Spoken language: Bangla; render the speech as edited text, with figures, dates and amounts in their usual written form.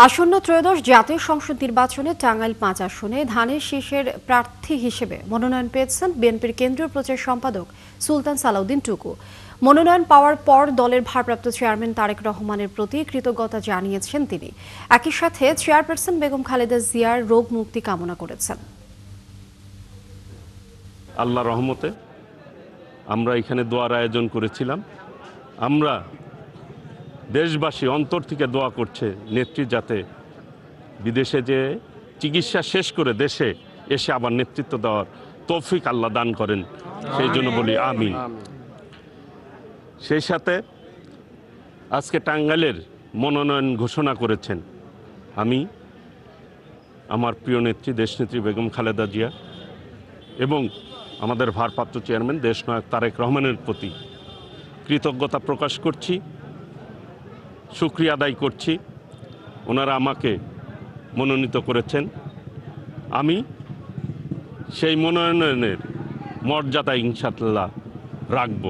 আসন্ন ত্রয়োদশ জাতীয় সংসদ নির্বাচনে টাঙ্গাইল ৫ আসনে ধানের শীষের প্রার্থী হিসেবে মনোনয়ন পেয়েছেন বিএনপির কেন্দ্রীয় প্রচার সম্পাদক সুলতান সালাউদ্দিন টুকু। মনোনয়ন পাওয়ার পর দলের ভারপ্রাপ্ত চেয়ারম্যান তারেক রহমানের প্রতি কৃতজ্ঞতা জানিয়েছেন তিনি। একই সাথে চেয়ারপারসন বেগম খালেদা জিয়ার রোগ মুক্তি কামনা করেছেন। আল্লাহ রহমতে আমরা এখানে দোয়ার আয়োজন করেছিলাম। আমরা দেশবাসী অন্তর থেকে দোয়া করছে নেত্রী যাতে বিদেশে যে চিকিৎসা শেষ করে দেশে এসে আবার নেতৃত্ব দেওয়ার তৌফিক আল্লাহ দান করেন, সেই জন্য বলি আমিন। সেই সাথে আজকে টাঙ্গাইলের মনোনয়ন ঘোষণা করেছেন আমি, আমার প্রিয় নেত্রী দেশনেত্রী বেগম খালেদা জিয়া এবং আমাদের ভারপ্রাপ্ত চেয়ারম্যান দেশনায়ক তারেক রহমানের প্রতি কৃতজ্ঞতা প্রকাশ করছি, শুকরিয়া আদায় করছি। ওনারা আমাকে মনোনীত করেছেন, আমি সেই মনোনয়নের মর্যাদা ইনশাআল্লাহ রাখব।